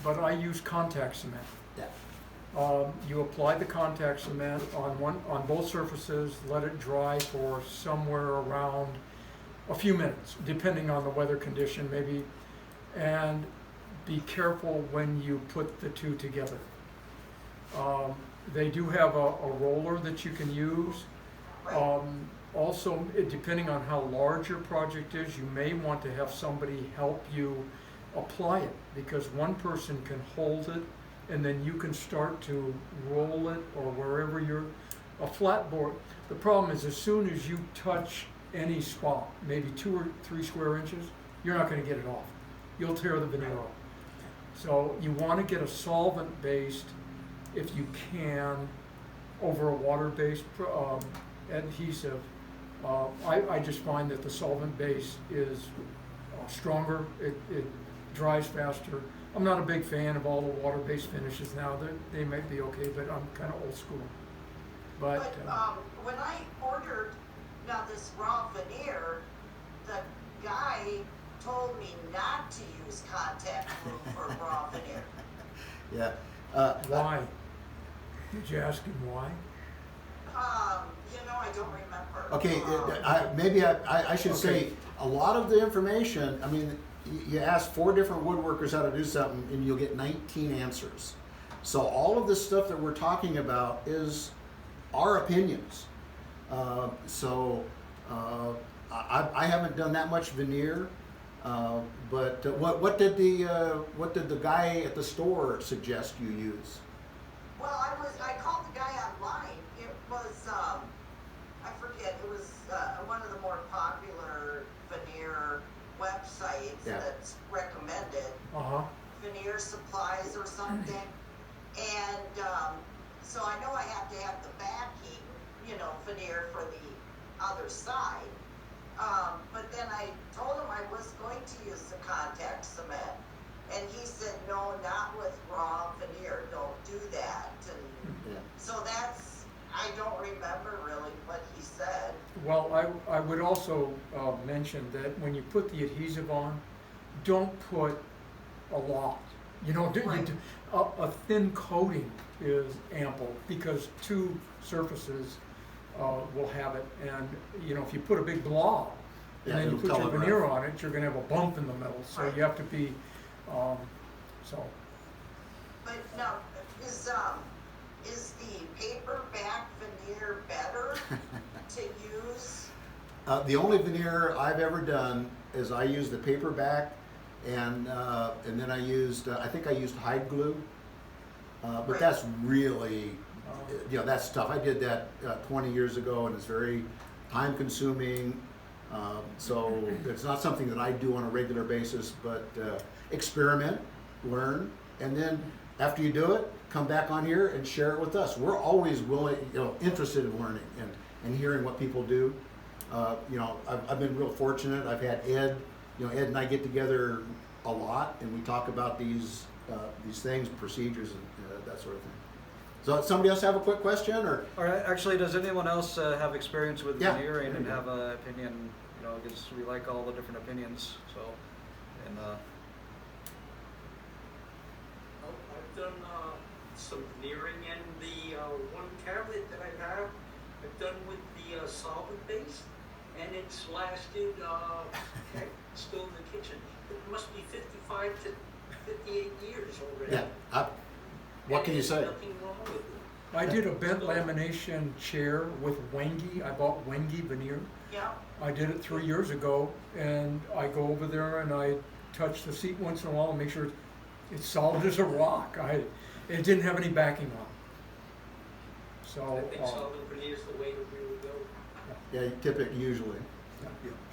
but I use contact cement. Yeah. You apply the contact cement on both surfaces, let it dry for somewhere around a few minutes, depending on the weather condition maybe, and be careful when you put the two together. They do have a roller that you can use. Also, depending on how large your project is, you may want to have somebody help you apply it, because one person can hold it and then you can start to roll it or wherever a flat board. The problem is, as soon as you touch any spot, maybe 2 or 3 square inches, you're not going to get it off. You'll tear the veneer off. So you want to get a solvent-based, if you can, over a water-based adhesive. I just find that the solvent base is stronger, it dries faster. I'm not a big fan of all the water-based finishes now. They might be okay, but I'm kind of old school. But when I ordered now this raw veneer, the guy told me not to use contact glue for raw veneer. Yeah. why? Did you ask him why? I don't remember. Okay, maybe I should say, a lot of the information, I mean, you ask 4 different woodworkers how to do something and you'll get 19 answers. So all of this stuff that we're talking about is our opinions. I haven't done that much veneer, but what did the guy at the store suggest you use? Well, I called the guy online. It was I forget. It was one of the more popular veneer websites that's recommended. Veneer Supplies or something. And so I know I have to have the backing, veneer for the other side. But then I told him I was going to use the contact cement. And he said, no, not with raw veneer, don't do that. And so I don't remember really what he said. Well, I would also mention that when you put the adhesive on, don't put a lot. A thin coating is ample, because 2 surfaces will have it. And, if you put a big blob, and then you put your veneer on it, you're going to have a bump in the middle. So you have to be, But now, is the paper back veneer better to use? The only veneer I've ever done is I used the paper back, and then I used I think I used hide glue, but that's really that's tough. I did that 20 years ago, and it's very time consuming. So it's not something that I do on a regular basis, but experiment, learn, and then after you do it, come back on here and share it with us. We're always willing, interested in learning and hearing what people do. I've been real fortunate. I've had Ed, Ed and I get together a lot, and we talk about these things, procedures, and that sort of thing. So, somebody else have a quick question, or? All right. Actually, does anyone else have experience with veneering and Yeah. have an opinion? Because we like all the different opinions. So, and I've done some veneering, and the one cabinet that I have, I've done with the solvent base, and it's lasted. Still in the kitchen. It must be 55 to 58 years already. Yeah. What can you say? Nothing wrong with it. I did a bent lamination chair with Wengi. I bought Wengi veneer. Yeah. I did it 3 years ago, and I go over there and I touch the seat once in a while and make sure it's solid as a rock. It didn't have any backing on. So. I think solvent veneer is the way to really go. Yeah, typically, usually.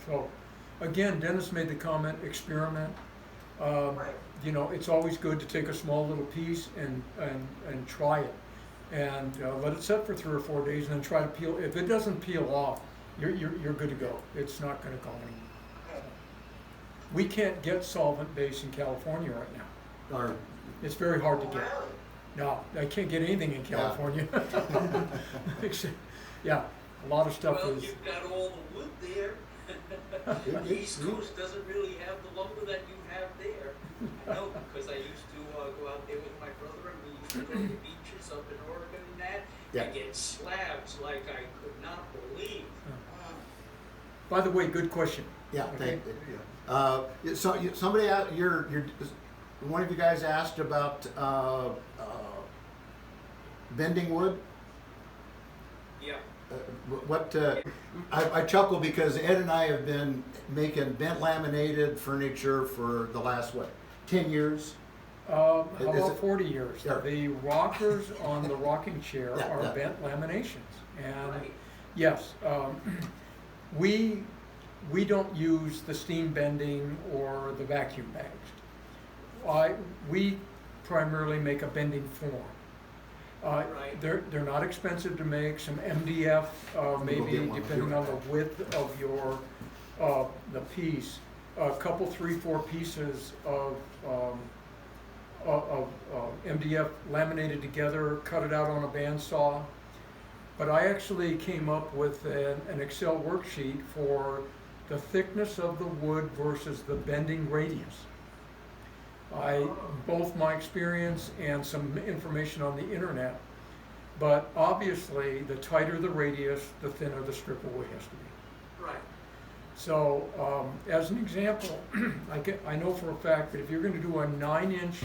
So, again, Dennis made the comment, experiment. Right. It's always good to take a small little piece and try it, and let it set for 3 or 4 days, and then try to peel. If it doesn't peel off, you're good to go. It's not going to go anywhere. We can't get solvent base in California right now. It's very hard to get. Really? No, I can't get anything in California. A lot of stuff Well, is. you've got all the wood there. The East Coast doesn't really have the lumber that you have there. I know, because I used to go out there with my brother, and we used to go to the beaches up in Oregon and that, Yeah. and get slabs like I could not believe. By the way, good question. Yeah, Okay. somebody out, one of you guys asked about bending wood. Yeah. I chuckle because Ed and I have been making bent laminated furniture for the last, 10 years? How Is about it- 40 years? Yeah. The rockers on the rocking chair Yeah, are yeah. bent laminations. And Right. yes, we don't use the steam bending or the vacuum bags. We primarily make a bending form. Right. They're not expensive to make. Some MDF, Go maybe get one. depending on the width of your the piece. A couple, 3, 4 pieces of MDF laminated together, cut it out on a bandsaw. But I actually came up with an Excel worksheet for the thickness of the wood versus the bending radius. Both my experience and some information on the internet, but obviously the tighter the radius, the thinner the strip of wood has to be. Right. So, as an example, I know for a fact that if you're gonna do a 9-inch,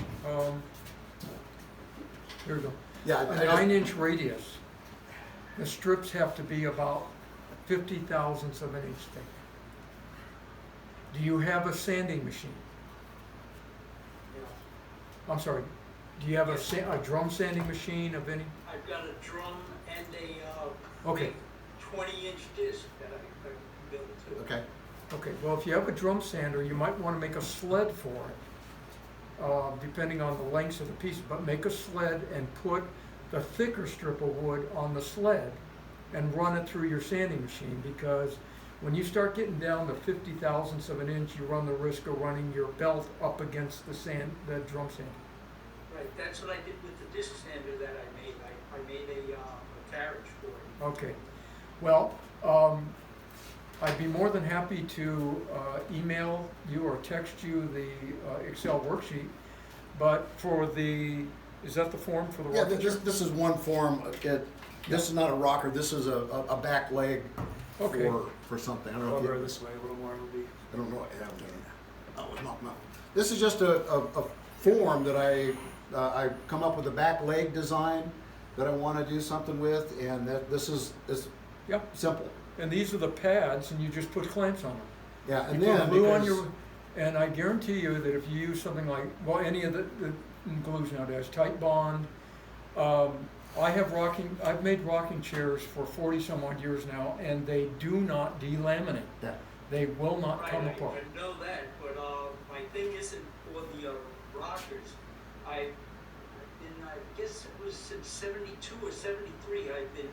here we go, Yeah, a 9-inch radius, the strips have to be about 50 thousandths of an inch thick. Do you have a sanding machine? Yeah. I'm sorry, do you have a drum sanding machine of any? I've got a drum and a Okay. 20-inch disc that I can build too. Okay. Okay, well, if you have a drum sander, you might want to make a sled for it, depending on the lengths of the piece. But make a sled and put the thicker strip of wood on the sled and run it through your sanding machine, because when you start getting down to 50 thousandths of an inch, you run the risk of running your belt up against the drum sander. Right, that's what I did with the disc sander that I made. I made a carriage for it. Okay, well, I'd be more than happy to email you or text you the Excel worksheet, but is that the form for the Yeah, rocking chair? this is one form. This is not a rocker. This is a back leg Okay. for something. I don't know if Over you, this way a little more will be. I don't know what you have there. Oh, it's not. This is just a form that I come up with a back leg design that I want to do something with, and this is Yep, simple. and these are the pads, and you just put clamps on them. Yeah, and You put then glue on because- your, and I guarantee you that if you use something like, well, any of the glues nowadays, Tight Bond, I've made rocking chairs for 40 some odd years now, and they do not delaminate. Yeah. They will not Right, come I apart. know that, but my thing isn't for the rockers. I guess it was in 72 or 73, I've been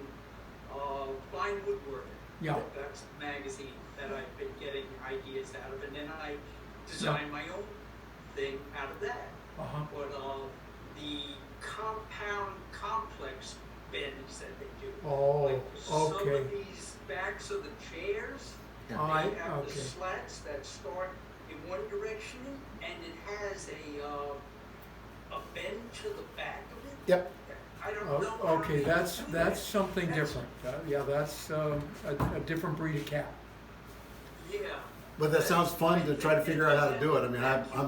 fine woodworking. Yeah. That's the magazine that I've been getting ideas out of, and then I designed my own thing out of that. Uh-huh. But the compound complex bends that they do. Oh, Like some okay. of these backs of the chairs, Yeah. they have the Okay. slats that start in one direction, and it has a bend to the back of it. Yep. I don't Oh, know. how okay, they that's do that. something That's- different. Yeah, that's a different breed of cat. Yeah. But that sounds fun to try to figure out how to do it. I mean,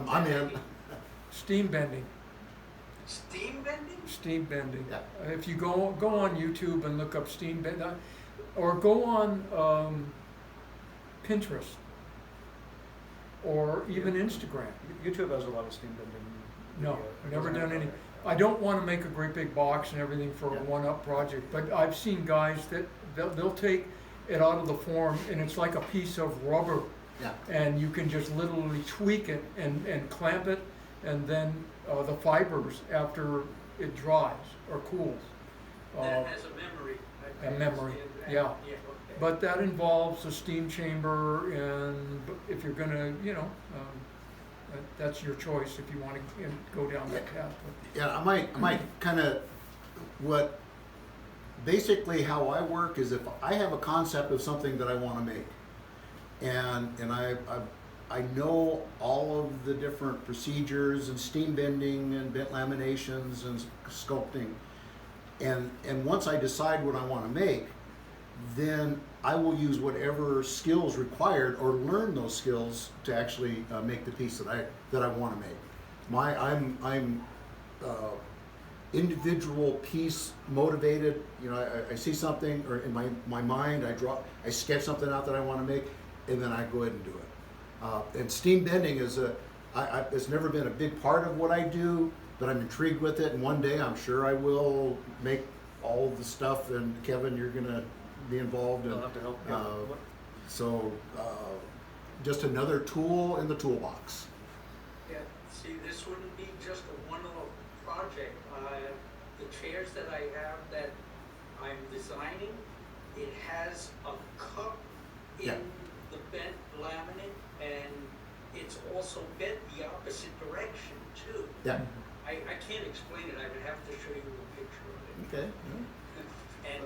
I'm in. Steam bending. Steam bending? Steam bending. Yeah. If you go on YouTube and look up steam bend, or go on Pinterest, or even Instagram. YouTube has a lot of steam bending. No, video. I've never done any. I don't want to make a great big box and everything for a Yeah. one-up project, but I've seen guys that they'll take it out of the form, and it's like a piece of rubber, Yeah. and you can just literally tweak it and clamp it, and then the fibers after it dries or cools. That has a memory. I a memory, understand that. yeah. Okay. But that involves a steam chamber, and if you're gonna, that's your choice if you want to go down that path. Yeah, I might kind of basically how I work is if I have a concept of something that I want to make, and I know all of the different procedures and steam bending and bent laminations and sculpting. And once I decide what I want to make, then I will use whatever skills required or learn those skills to actually make the piece that I want to make. I'm individual piece motivated. You know, I see something, or in my mind I sketch something out that I want to make, and then I go ahead and do it. And steam bending is it's never been a big part of what I do, but I'm intrigued with it, and one day I'm sure I will make all the stuff. And Kevin, you're gonna be involved. I'll have to help. Yeah. So just another tool in the toolbox. Yeah, see, this wouldn't be just a one-off project. The chairs that I have that I'm designing, it has a cup in Yeah. the bent laminate, and it's also bent the opposite direction too. Yeah. I can't explain it, I would have to show you a picture of it. Okay. And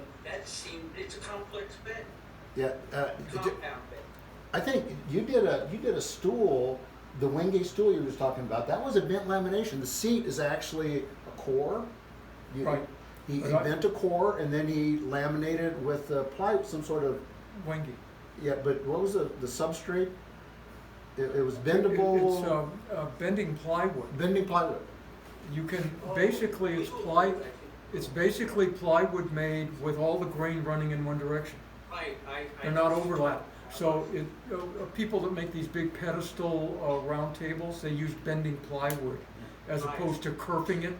it's a complex bed, Yeah. compound bed. I think you did a stool, the Wingate stool you were just talking about. That was a bent lamination. The seat is actually a core. Right. He But bent a core and then he laminated with some sort of. Wengy. Yeah, but what was the substrate? It was bendable. It's bending plywood. Bending plywood. You can, Oh, basically, it's basically plywood made with all the grain running in one direction. They're not overlapped. So people that make these big pedestal round tables, they use bending plywood as Right. opposed to kerping it.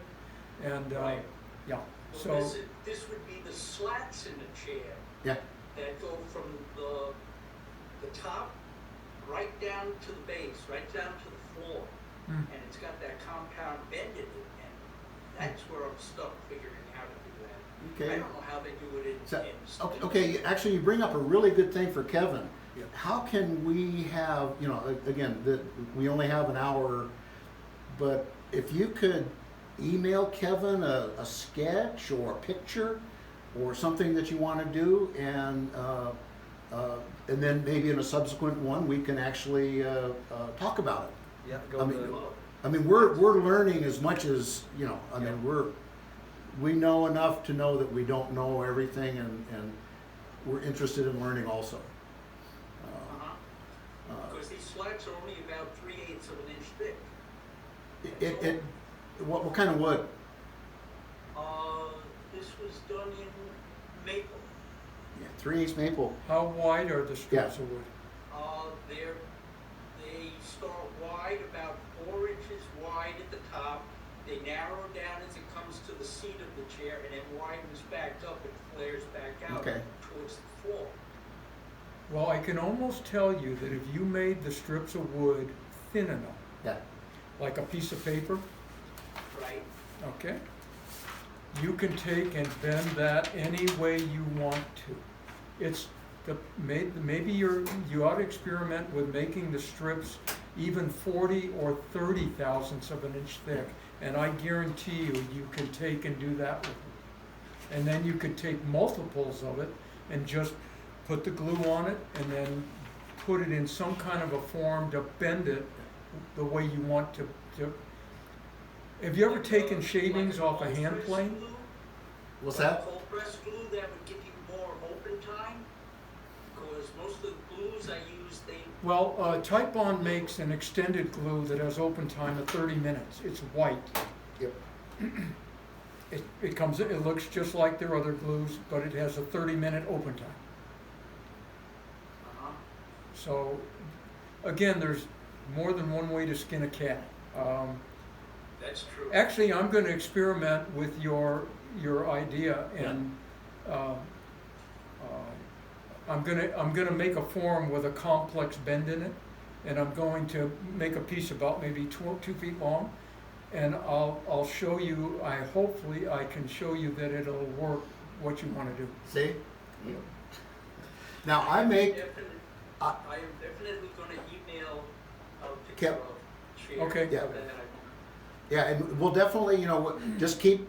And, Right. yeah, So so, this would be the slats in the chair Yeah. that go from the top right down to the base, right down to the floor. Hmm. And it's got that compound bend in it, and that's where I'm stuck figuring how to do that. I Okay. don't know how they do it So, in okay. Actually, you bring up a really good thing for Kevin. Yeah. How can we have, again, we only have an hour, but if you could email Kevin a sketch or a picture or something that you want to do, and then maybe in a subsequent one we can actually talk about it. Yeah, I go mean, to, I mean, we're learning as much as, I mean, we know enough to know that we don't know everything, and we're interested in learning also. Because these slats are only about 3/8 of an inch thick. What kind of wood? This was done in maple. Yeah, 3/8 maple. how wide are the strips of wood? They start wide, about 4 inches wide at the top. They narrow down as it comes to the seat of the chair, and it widens back up and flares back out Okay. towards the floor. Well, I can almost tell you that if you made the strips of wood thin enough, Yeah. like a piece of paper, Right? okay, you can take and bend that any way you want to. It's maybe you ought to experiment with making the strips even 40 or 30 thousandths of an inch thick, and I guarantee you can take and do that with it. And then you could take multiples of it and just put the glue on it and then put it in some kind of a form to bend it the way you want to. Have you ever taken shavings off a hand plane? What's that? Cold press glue that would give you more open time, because most of the glues I use, Well, Type Bond makes an extended glue that has open time of 30 minutes. It's white. Yep. It looks just like their other glues, but it has a 30-minute open time. So, again, there's more than one way to skin a cat. that's true. Actually, I'm going to experiment with your idea, and I'm gonna make a form with a complex bend in it, and I'm going to make a piece about maybe 2 feet long, and I'll show you. Hopefully I can show you that it'll work what you want to do. See? Now I make. I am definitely going to email a picture Kev- of chair Okay. Yeah. that I want. Yeah, and we'll definitely, just keep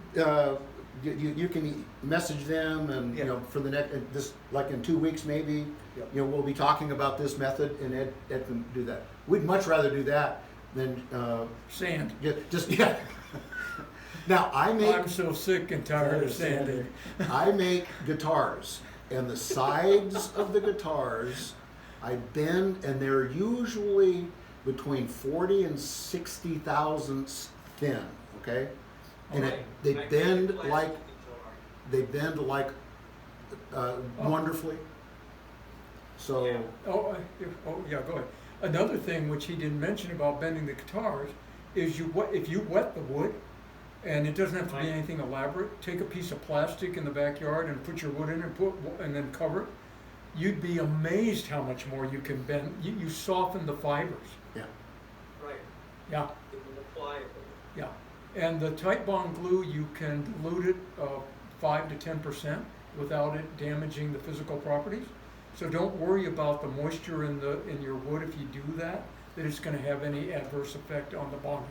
you can message them and, you Yeah. know, for the next, this, like in 2 weeks maybe, Yep. you know, we'll be talking about this method and Ed can do that. We'd much rather do that than, Sand. yeah. Now, I'm so sick and tired of sanding. I make guitars, and the sides of the guitars I bend, and they're usually between 40 and 60 thousandths thin. Okay, and Right. they I bend made a like plastic guitar. wonderfully. So Yeah. Oh, yeah, go ahead. Another thing which he didn't mention about bending the guitars is if you wet the wood, and it doesn't have to be Right. anything elaborate, take a piece of plastic in the backyard and put your wood in and then cover it. You'd be amazed how much more you can bend. You soften the fibers. yeah, Right, Yeah, it will apply it. yeah. And the tight bond glue, you can dilute it 5 to 10% without it damaging the physical properties. So don't worry about the moisture in your wood if you do that it's going to have any adverse effect on the bonding.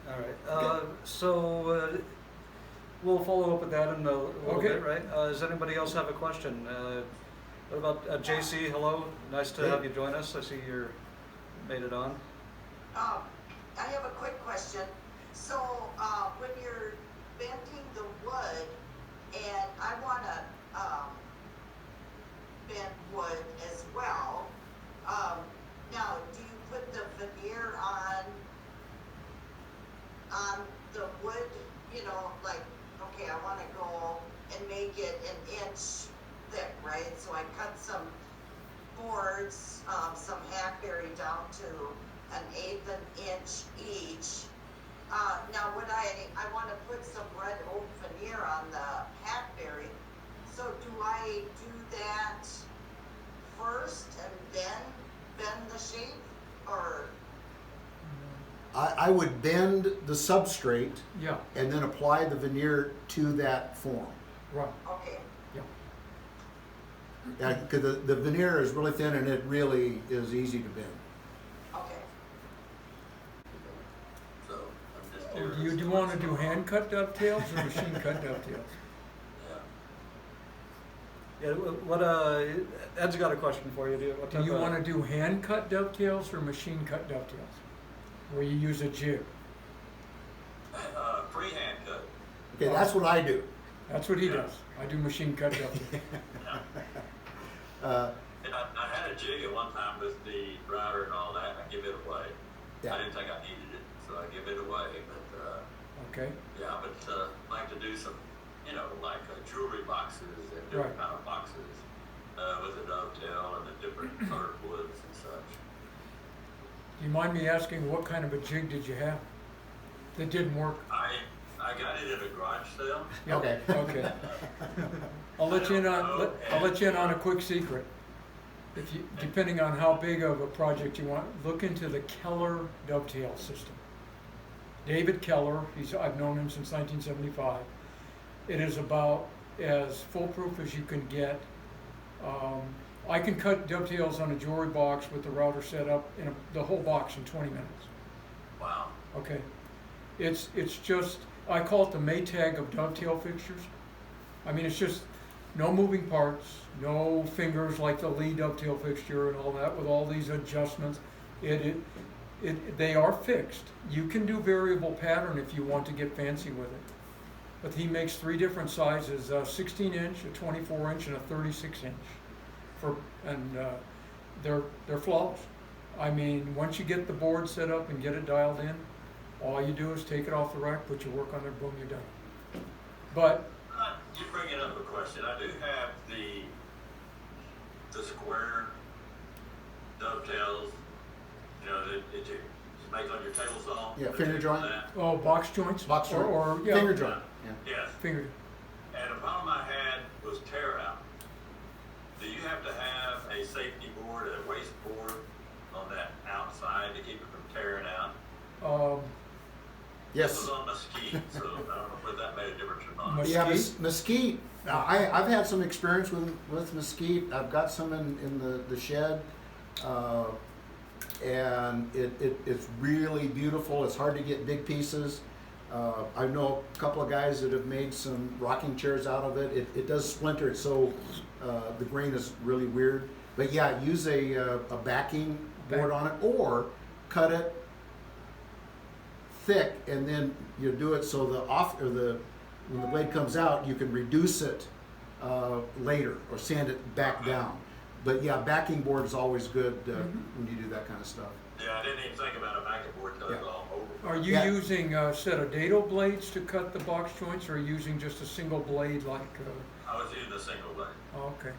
All right, so we'll follow up with that in a little Okay. bit, right? Does anybody else have a question? What about JC? Hello, nice to Hey. have you join us. I see you're made it on. I have a quick question. So, when you're bending the wood, and I wanna, bend wood as well, now, do you put the veneer on the wood, you know, like, okay, I wanna go and make it an inch thick, right? So I cut some boards, some hackberry down to an 1/8 an inch each. Now I wanna put some red oak veneer on the hackberry, so do I do that first and then bend the shape, or? I would bend the substrate Yeah, and then apply the veneer to that form. right. Okay, Yeah. Yeah, because the veneer is really thin and it really is easy to bend. okay. So I'm just Oh, curious. do you want to do hand cut dovetails or machine cut dovetails? Yeah. Yeah, what, Ed's got a question for you. What Do type you of- want to do hand cut dovetails or machine cut dovetails? Where you use a jig? Freehand cut. Okay, that's what I do. That's what he does. I do machine cut dovetails. And I had a jig at one time with the router and all that, and I give it away. Yeah. I didn't think I needed it, so I give it away, but, Okay? yeah, but, like to do some, you know, like jewelry boxes and different Right. kind of boxes, with a dovetail and the different colored woods and such. Do you mind me asking what kind of a jig did you have that didn't work? I got it at a garage sale. Yeah, Okay. Okay. I'll let you in on, I'll let you in on a quick secret. If you, depending on how big of a project you want, look into the Keller dovetail system. David Keller, I've known him since 1975. It is about as foolproof as you can get. I can cut dovetails on a jewelry box with the router set up in the whole box in 20 minutes. Wow. Okay, it's just, I call it the Maytag of dovetail fixtures. I mean, it's just no moving parts, no fingers like the Lee dovetail fixture and all that with all these adjustments. They are fixed. You can do variable pattern if you want to get fancy with it. But he makes 3 different sizes, a 16 inch, a 24 inch, and a 36 inch. They're flawless. I mean, once you get the board set up and get it dialed in, all you do is take it off the rack, put your work on there, boom, you're done. But, You bringing up a question. I do have the square dovetails, you know, that you make on your table saw. Yeah, finger joint. oh, box joints? Box joint. Or, yeah. Finger joint. Yeah. Yes. Finger. And a problem I had was tear out. Do you have to have a safety board, a waste board on that outside to keep it from tearing out? This Yes. was on mesquite, so I don't know whether that made a difference or not. Yeah, Mesquite? mesquite. Now, I've had some experience with mesquite. I've got some in the shed, and it's really beautiful. It's hard to get big pieces. I know a couple of guys that have made some rocking chairs out of it. It does splinter, so the grain is really weird. But yeah, use a backing board on it, or cut it thick, and then you do it so when the blade comes out, you can reduce it later or sand it back down. But yeah, backing board is always good when you do that kind of stuff. Yeah, I didn't even think about a backing board until it was all over. Are you Yeah. using a set of dado blades to cut the box joints, or are you using just a single blade like? I was using a single blade. Oh, okay.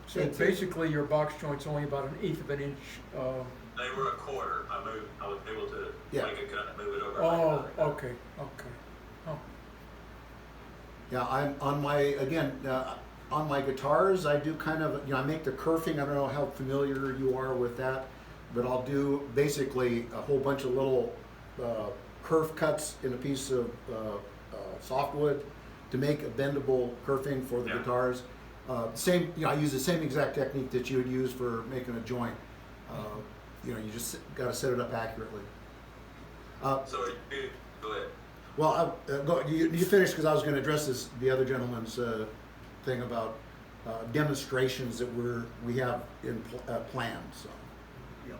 So It's- basically, your box joint's only about 1/8 of an inch. They were a quarter. I was able to Yeah. make a cut and move it over. Oh, okay, okay. Oh, Yeah, I'm on on my guitars, I do kind of, I make the kerfing. I don't know how familiar you are with that, but I'll do basically a whole bunch of little kerf cuts in a piece of softwood to make a bendable kerfing for the Yeah. guitars. Same, I use the same exact technique that you would use for making a joint. You just got to set it up accurately. So you go ahead. Well, you finish, because I was going to address the other gentleman's thing about demonstrations that we have in planned. So, Yeah.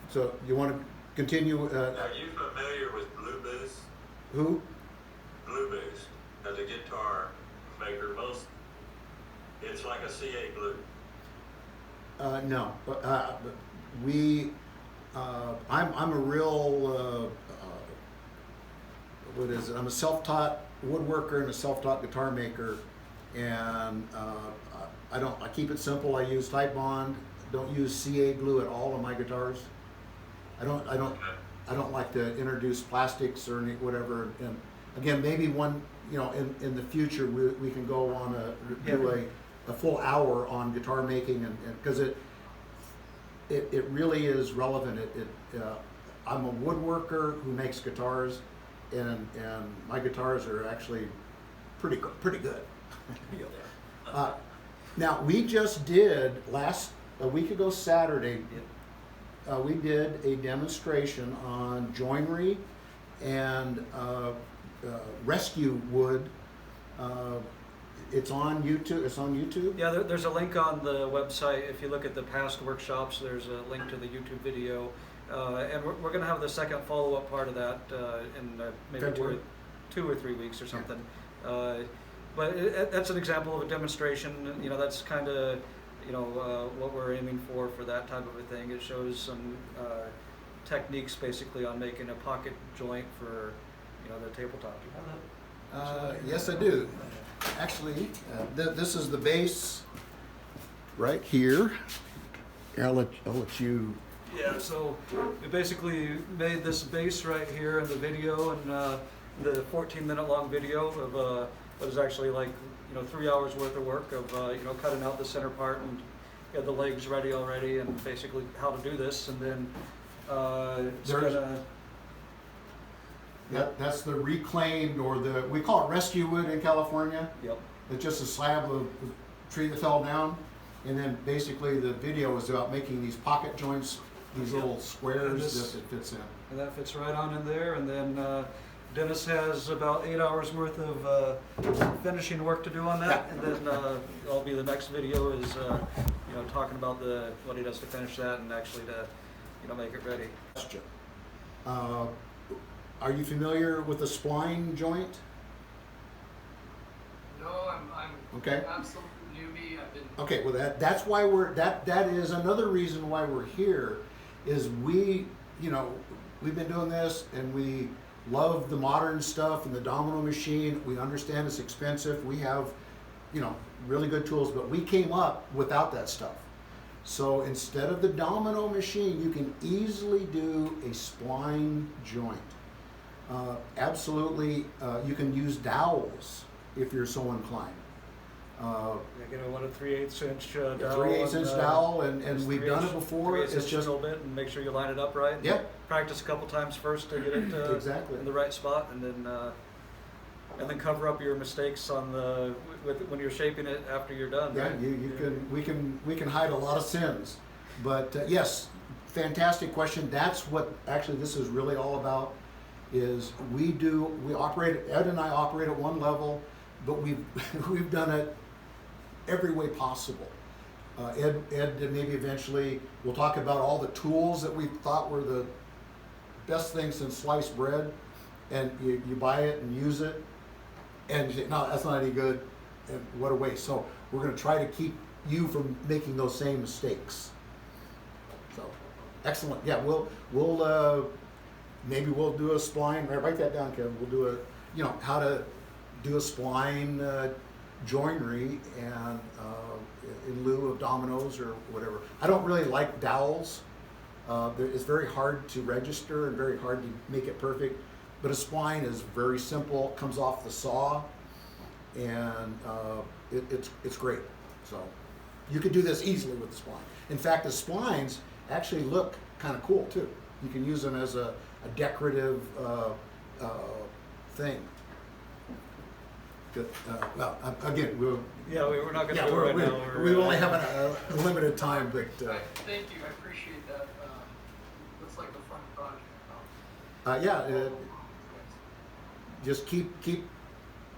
so you want to continue? Are you familiar with Blue Boost? Who? Blue Boost as a guitar maker. It's like a CA glue. No, but I'm a real what is it? I'm a self-taught woodworker and a self-taught guitar maker, and I keep it simple. I use Type Bond. Don't use CA glue at all on my guitars. I don't like to introduce plastics or whatever. And again, maybe in the future we can go on do a full hour on guitar making, and because it really is relevant. I'm a woodworker who makes guitars, and my guitars are actually pretty good. Now we just did a week ago Saturday. We did a demonstration on joinery and rescue wood. It's on YouTube. Yeah, there's a link on the website. If you look at the past workshops, there's a link to the YouTube video. And we're going to have the second follow-up part of that in maybe February. 2 or 3 weeks or something. But that's an example of a demonstration. That's kind of what we're aiming for that type of a thing. It shows some techniques basically on making a pocket joint for the tabletop. Do you have that? Yes, I do. Actually, this is the base right here. I'll let you. Yeah, so we basically made this base right here in the video, and the 14-minute long video of what is actually like 3 hours worth of work of cutting out the center part and get the legs ready already, and basically how to do this, and then That's the reclaimed, or we call it rescue wood in California. Yep. It's just a slab of tree that fell down, and then basically the video is about making these pocket joints, these little squares that it fits in. And that fits right on in there, and then Dennis has about 8 hours worth of finishing work to do on that, and then that'll be the next video is talking about what he does to finish that and actually to make it ready. Question. Are you familiar with the spline joint? No, I'm Okay. absolute newbie. I've been Okay, well that's why that is another reason why we're here, is we've been doing this, and we love the modern stuff and the domino machine. We understand it's expensive. We have, really good tools, but we came up without that stuff. So instead of the domino machine, you can easily do a spline joint. Absolutely, you can use dowels if you're so inclined. What a 3/8 inch dowel. 3/8 inch dowel, and we've done it before. It's just a little bit, and make sure you line it up right. Yeah. Practice a couple times first to get it Exactly. in the right spot, and then cover up your mistakes on when you're shaping it after you're done. Yeah, right? we can hide a lot of sins, but yes, fantastic question. That's what actually this is really all about. Is we operate, Ed and I operate at one level, but we've done it every way possible. Ed maybe eventually we'll talk about all the tools that we thought were the best things since sliced bread, and you buy it and use it, and you say, no, that's not any good, and what a waste. So we're going to try to keep you from making those same mistakes. So excellent. Yeah, we'll maybe we'll do a spline. Write that down, Kevin. We'll do how to do a spline joinery and in lieu of dominoes or whatever. I don't really like dowels. It's very hard to register and very hard to make it perfect. But a spline is very simple, comes off the saw, and it's great. So you could do this easily with the spline. In fact, the splines actually look kind of cool too. You can use them as a decorative thing. Good. Well, again, we're not going to do it right now. We only have a limited time, but Thank you, I appreciate that. Looks like a fun project. Just keep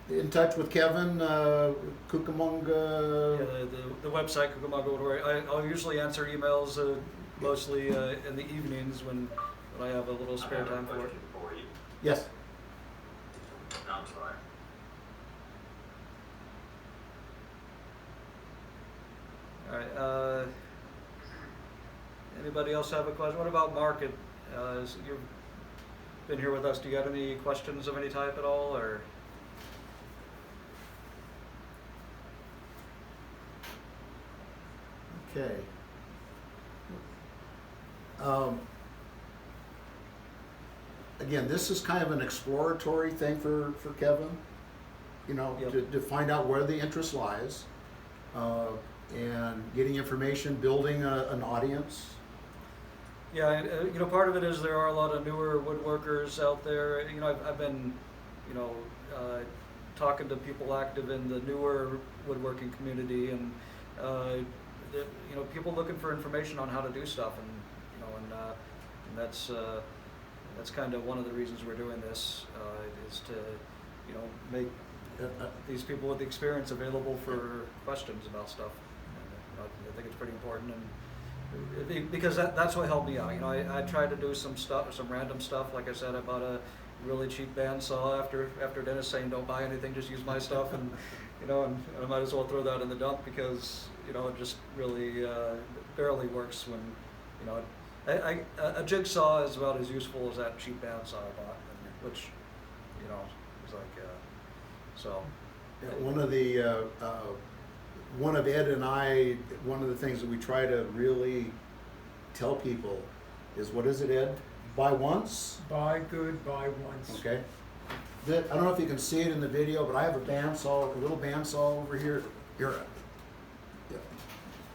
in touch with Kevin, Cucamonga. Yeah, the website, Cucamonga Woodworking. I'll usually answer emails mostly in the evenings when I have a little spare time for it. question for you. Yes. I'm sorry. All right. Anybody else have a question? What about market? You've been here with us. Do you got any questions of any type at all, or? Okay. Again, this is kind of an exploratory thing for Kevin, Yep. to find out where the interest lies, and getting information, building an audience. Yeah, and, part of it is there are a lot of newer woodworkers out there. I've been, talking to people active in the newer woodworking community, and people looking for information on how to do stuff, and that's kind of one of the reasons we're doing this, is to make these people with the experience available for questions about stuff. And, I think it's pretty important, and because that's what helped me out. I tried to do some random stuff. Like I said, I bought a really cheap bandsaw after Dennis saying don't buy anything, just use my stuff, and and I might as well throw that in the dump because it just really barely works when a jigsaw is about as useful as that cheap bandsaw I bought, which was like so. Yeah, one of Ed and I, one of the things that we try to really tell people is, what is it, Ed? Buy once? Buy good, buy once. Okay. I don't know if you can see it in the video, but I have a little bandsaw over here. Here.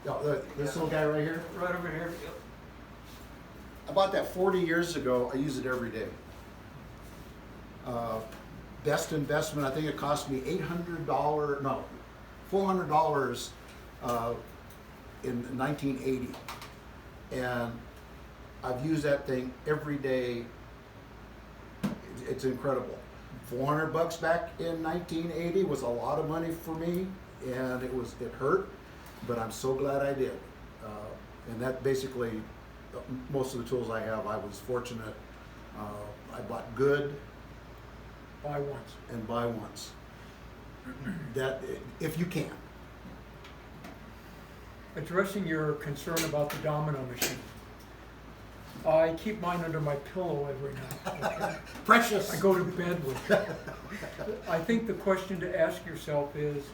Yeah. This little guy right here? Right over here. Yep. I bought that 40 years ago. I use it every day. Best investment, I think it cost me $400 in 1980. And I've used that thing every day. It's incredible. $400 back in 1980 was a lot of money for me, and it hurt, but I'm so glad I did. And that basically, most of the tools I have, I was fortunate. I bought good. Buy once. And buy once. That, if you can. Addressing your concern about the domino machine. I keep mine under my pillow every night. Okay? Precious. I go to bed with it. I think the question to ask yourself is,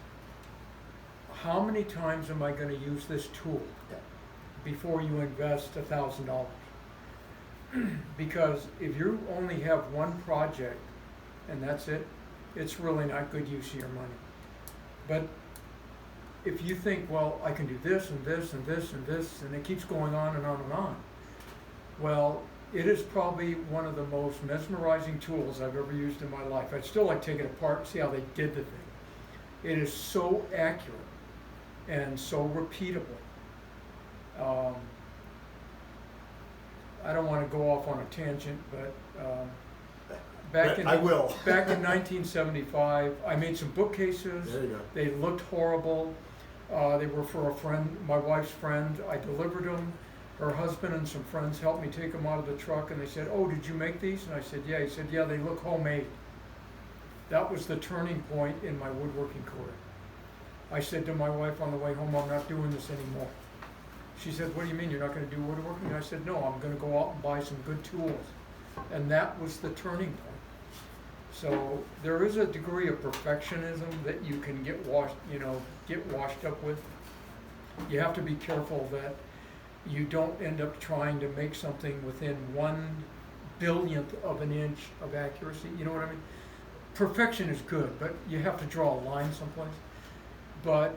how many times am I going to use this tool before you invest $1,000? Because if you only have one project and that's it, it's really not good use of your money. But if you think, well, I can do this and this and this and this, and it keeps going on and on and on, well, it is probably one of the most mesmerizing tools I've ever used in my life. I'd still like to take it apart and see how they did the thing. It is so accurate and so repeatable. I don't wanna go off on a tangent, but, back in. I will. Back in 1975, I made some bookcases. There you go. They looked horrible. They were for a friend, my wife's friend. I delivered them. Her husband and some friends helped me take them out of the truck, and they said, "Oh, did you make these?" And I said, "Yeah." He said, "Yeah, they look homemade." That was the turning point in my woodworking career. I said to my wife on the way home, "I'm not doing this anymore." She said, "What do you mean you're not going to do woodworking?" I said, "No, I'm going to go out and buy some good tools." And that was the turning point. So there is a degree of perfectionism that you can get washed up with. You have to be careful that you don't end up trying to make something within 1/10000000th of an inch of accuracy. You know what I mean? Perfection is good, but you have to draw a line someplace. But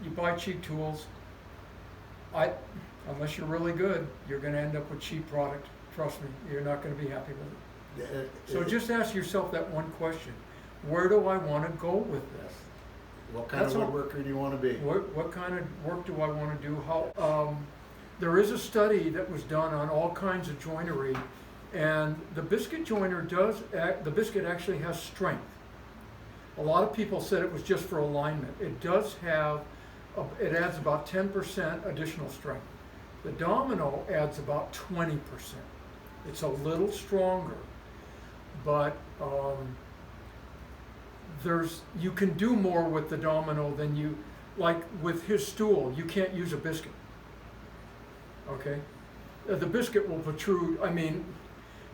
you buy cheap tools. Unless you're really good, you're going to end up with cheap product. Trust me, you're not going to be happy with it. So just ask yourself that one question: where do I want to go with this? What kind That's of all. woodworker do you want to be? What kind of work do I want to do? How? There is a study that was done on all kinds of joinery, and the biscuit joiner the biscuit actually has strength. A lot of people said it was just for alignment. It does have, it adds about 10% additional strength. The domino adds about 20%. It's a little stronger, but you can do more with the domino than you, like with his stool, you can't use a biscuit. Okay? The biscuit will protrude, I mean,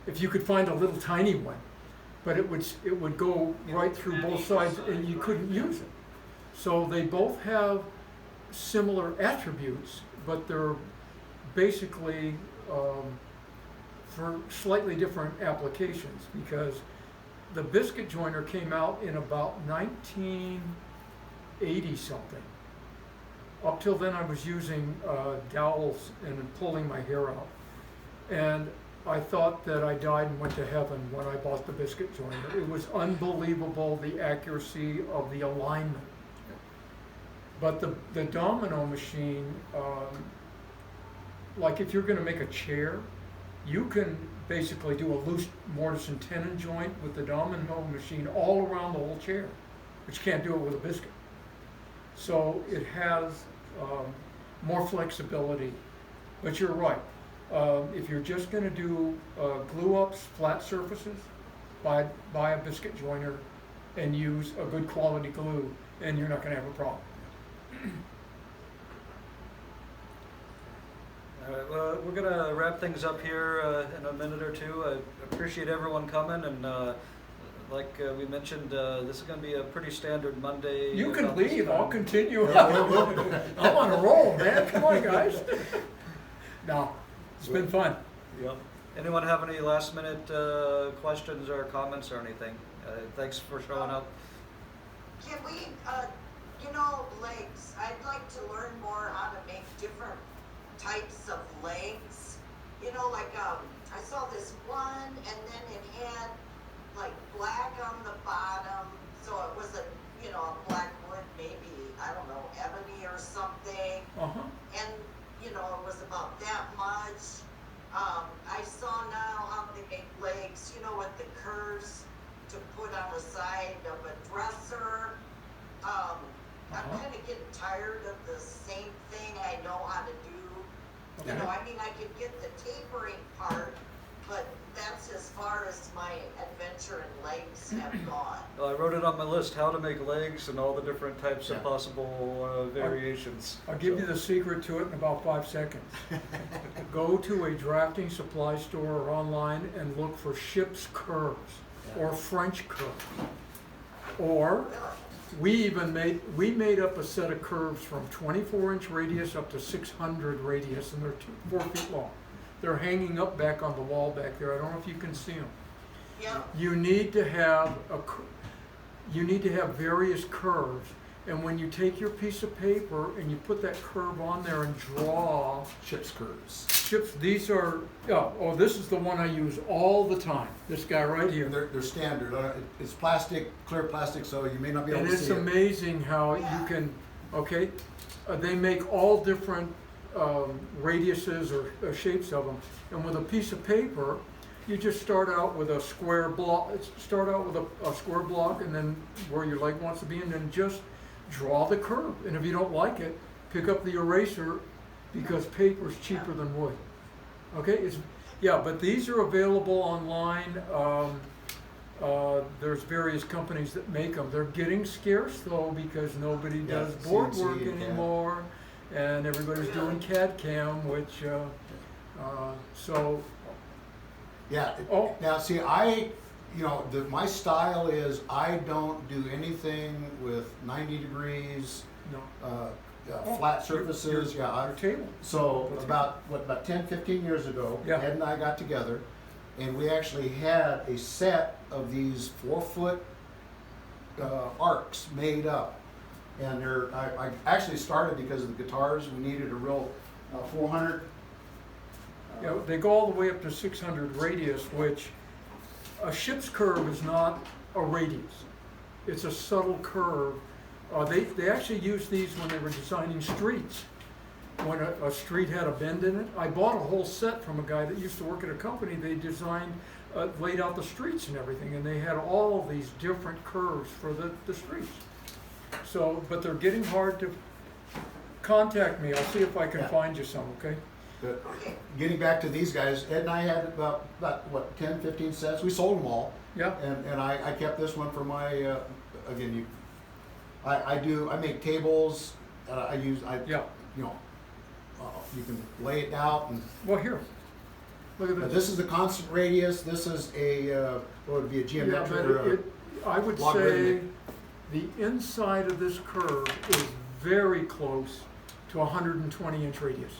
if you could find a little tiny one, but it would go right through both sides and you couldn't use it. So they both have similar attributes, but they're basically for slightly different applications, because the biscuit joiner came out in about 1980 something. Up till then I was using dowels and pulling my hair out. And I thought that I died and went to heaven when I bought the biscuit joiner. It was unbelievable, the accuracy of the alignment. But the domino machine, like if you're going to make a chair, you can basically do a loose mortise and tenon joint with the domino machine all around the whole chair, but you can't do it with a biscuit. So it has more flexibility. But you're right. If you're just going to do glue-ups, flat surfaces, buy a biscuit joiner and use a good quality glue, and you're not going to have a problem. All right, well, we're gonna wrap things up here in a minute or two. I appreciate everyone coming, and like we mentioned, this is gonna be a pretty standard Monday. You can about this leave, time. I'll continue. Yeah, I'm on a roll, man, come on, guys. No, it's been fun. Yep. Anyone have any last minute questions or comments or anything? Thanks for showing up. Can we, legs, I'd like to learn more how to make different types of legs. I saw this one, and then it had like black on the bottom, so it was a black wood, maybe, I don't know, ebony or something. Uh-huh. And, it was about that much. I saw now how they make legs, with the curves to put on the side of a dresser. I'm kind of getting tired of the same thing I know how to do. Okay. I could get the tapering part, but that's as far as my adventure in legs have gone. I wrote it on my list: how to make legs and all the different types Yeah. of possible variations. I'll give you the secret to it in about 5 seconds. Go to a drafting supply store or online and look for ship's curves or French curves. Or we made up a set of curves from 24-inch radius up to 600 radius, and they're 4 feet long. They're hanging up back on the wall back there. I don't know if you can see them. Yeah. You need to have various curves, and when you take your piece of paper and you put that curve on there and draw Ship's curves. ships, these are, this is the one I use all the time. This guy right here. They're standard. It's plastic, clear plastic, so you may not be able And to it's see it. amazing how you can, they make all different radiuses or shapes of them. And with a piece of paper, you just start out with a square block, a square block, and then where your leg wants to be, and then just draw the curve. And if you don't like it, pick up the eraser, because paper's cheaper than wood. Okay, but these are available online. There's various companies that make them. They're getting scarce though, because nobody does board CNC work and CAD. anymore, and everybody's doing CAD CAM, which so. Yeah. Oh. Now, see, my style is I don't do anything with 90 degrees, No. flat surfaces. Your table. So about 10, 15 years ago, Yeah. Ed and I got together, and we actually had a set of these 4-foot arcs made up. And I actually started because of the guitars. We needed a real 400. Yeah, they go all the way up to 600 radius, which a ship's curve is not a radius. It's a subtle curve. They actually used these when they were designing streets. When a street had a bend in it, I bought a whole set from a guy that used to work at a company. They designed, laid out the streets and everything, and they had all of these different curves for the streets. So, but they're getting hard to contact me. I'll see if I can find you some, okay? But getting back to these guys, Ed and I had about 10, 15 sets. We sold them all. Yeah. And I kept this one for my, I make tables. You can lay it out. And Well, here, look at this. this is the constant radius. This is what would be a geometric. Yeah, but I would say logarithmic. the inside of this curve is very close to 120-inch radius.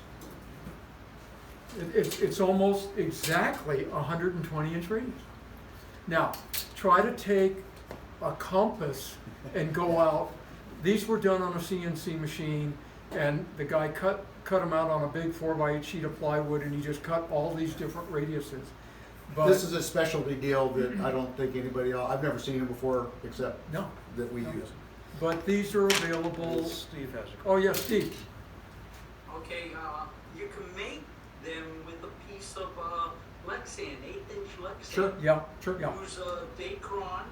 It's almost exactly 120-inch radius. Now, try to take a compass and go out. These were done on a CNC machine, and the guy cut them out on a big 4x8 sheet of plywood, and he just cut all these different radiuses. But This is a specialty deal that I don't think anybody else. I've never seen it before, except no, that we use. but these are available. Steve has a Oh yes, Steve. Okay, you can make them with a piece of Lexan, 1/8-inch Lexan. Sure. Yeah, yeah. Use a Dacron,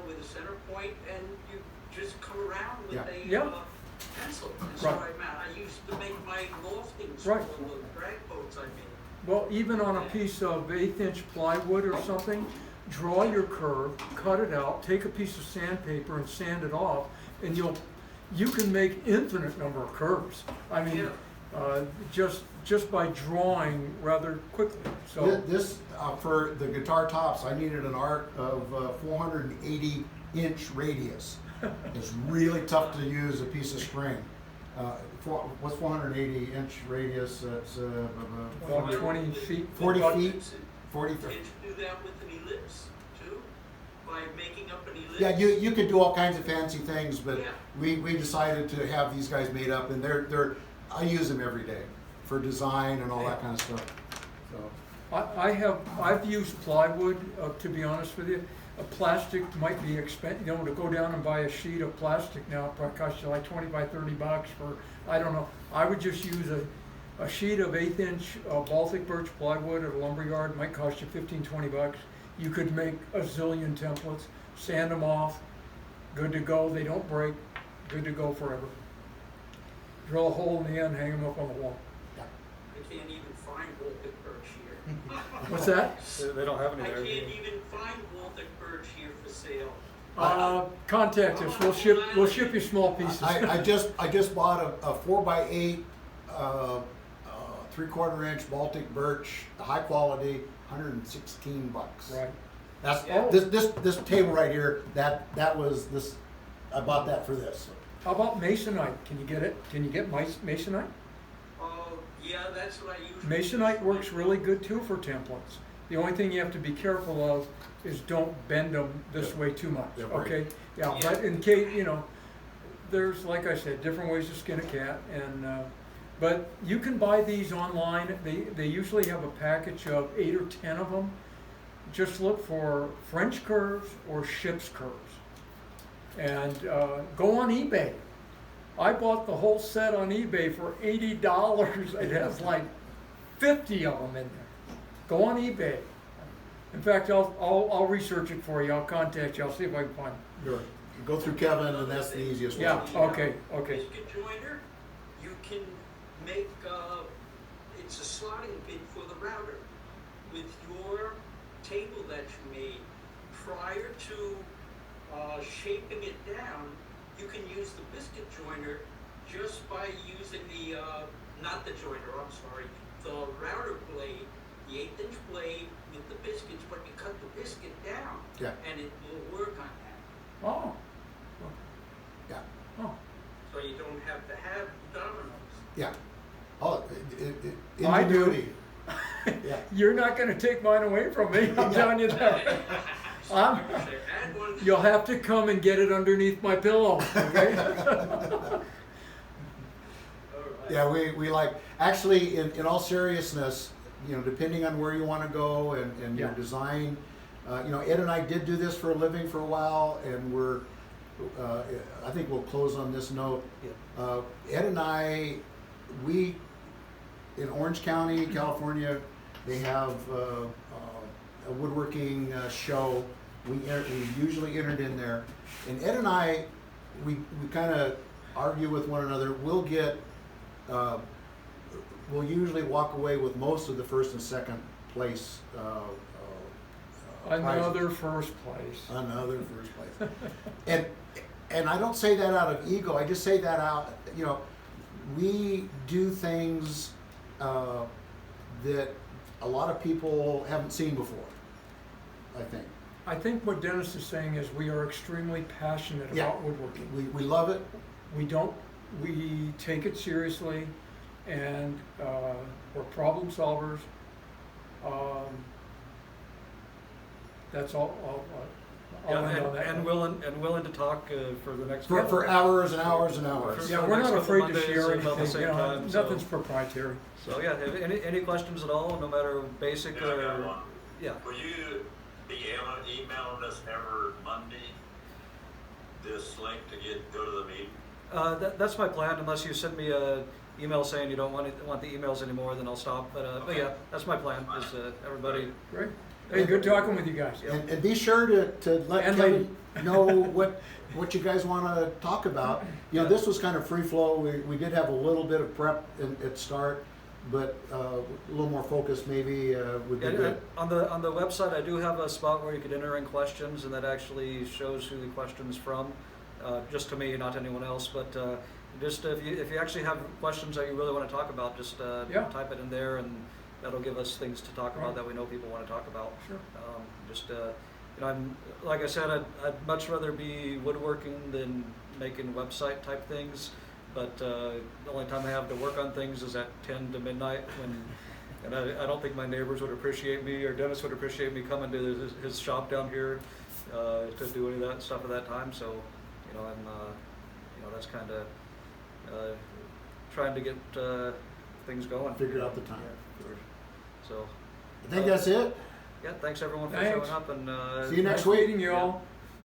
with a center point, and you just come around with Yeah. a pencil. That's Right. what I meant. I used to make my loftings Right. full of drag boats I made. Well, even on a piece of 1/8-inch plywood or something, draw your curve, cut it out, take a piece of sandpaper and sand it off, and you can make infinite number of curves. I mean, just by drawing rather quickly. So This for the guitar tops, I needed an arc of 480-inch radius. It's really tough to use a piece of string. What's 480-inch radius? That's about 20 feet. 40 about- feet. 40 Can't feet. you do that with an ellipse too? By making up an ellipse? Yeah, you could do all kinds of fancy things, but Yeah. we decided to have these guys made up, and I use them every day for design and all that kind of stuff. So I've used plywood, to be honest with you. A plastic might be expensive, to go down and buy a sheet of plastic now, it probably costs you like $25, $30 for, I don't know. I would just use a sheet of 1/8-inch Baltic birch plywood at a lumberyard, might cost you $15, $20. You could make a zillion templates, sand them off, good to go, they don't break, good to go forever. Drill a hole in the end, hang them up on the wall. I can't even find Baltic birch here. What's that? They don't have any I there. can't even find Baltic birch here for sale. Contact us, we'll ship you small pieces. I just bought a 4x8 3/4-inch Baltic birch, high quality, $116. Right. That's Oh. this table right here. That was this. I bought that for this. How about masonite? Can you get it? Can you get masonite? Yeah, that's what I use. Masonite works really good too for templates. The only thing you have to be careful of is don't bend them this way too much, Yeah, right. okay? Yeah, but in case, there's, like I said, different ways to skin a cat, and, but you can buy these online. They usually have a package of 8 or 10 of them. Just look for French curves or ship's curves. And go on eBay I bought the whole set on eBay for $80. It has like 50 of them in there. Go on eBay. In fact, I'll research it for you. I'll contact you. I'll see if I can find it. Sure. Go through Kevin, and that's the easiest Yeah. one. Okay. Biscuit joiner, you can make, it's a slotting bit for the router. With your table that you made, prior to shaping it down, you can use the biscuit joiner just by using the, not the joiner, I'm sorry, the router blade, the 1/8" blade with the biscuits, but you cut the biscuit down. Yeah. And it will work on that. Oh. Yeah. Oh. So you don't have to have dominoes. Yeah. Oh, I do. ingenuity. Yeah. You're not going to take mine away from me. I'm telling you that. Add one. You'll have to come and get it underneath my pillow. Okay. All right. Yeah, we like, actually, in all seriousness, depending on where you want to go and your Yeah. design, Ed and I did do this for a living for a while, and I think we'll close on this note. Yeah. Ed and I, in Orange County, California, they have a woodworking show. We usually entered in there, and Ed and I, we kind of argue with one another. We'll usually walk away with most of the first and second place. Another prizes. first place. Another first place. and I don't say that out of ego. I just say that out. We do things that a lot of people haven't seen before, I think. I think what Dennis is saying is we are extremely passionate Yeah. about woodworking. We love it. We take it seriously, and we're problem solvers. That's all. I'll end on that. And willing to talk for the next For hours and hours and hours. Yeah, for we're the next not couple afraid to Mondays share about the anything. same time, so- Nothing's proprietary. So yeah, have any questions at all, no matter basic Yeah, I got or one. yeah. Will you be emailing us every Monday this link to go to the meeting? That's my plan, unless you send me a email saying you don't want the emails anymore, then I'll stop. But Okay. yeah, that's my plan. Is everybody? Great. Hey, good talking with you guys. Yeah. And be sure to let And Kevin know what you guys want to talk about. This was kind of free flow. We did have a little bit of prep at start, but a little more focus maybe would be good. On the website, I do have a spot where you could enter in questions, and that actually shows who the question's from, just to me, not to anyone else. But just if you actually have questions that you really want to talk about, just Yeah. type it in there, and that'll give us things to talk about Right. that we know people want to talk about. Sure. I'm like I said, I'd much rather be woodworking than making website type things. But the only time I have to work on things is at 10 to midnight and I don't think my neighbors would appreciate me, or Dennis would appreciate me coming to his shop down here to do any of that stuff at that time. So, that's kind of trying to get things going. Figure out the time. Yeah. So, I think that's it. yeah, thanks everyone for Thanks. showing up, and See you next Nice week. meeting you all.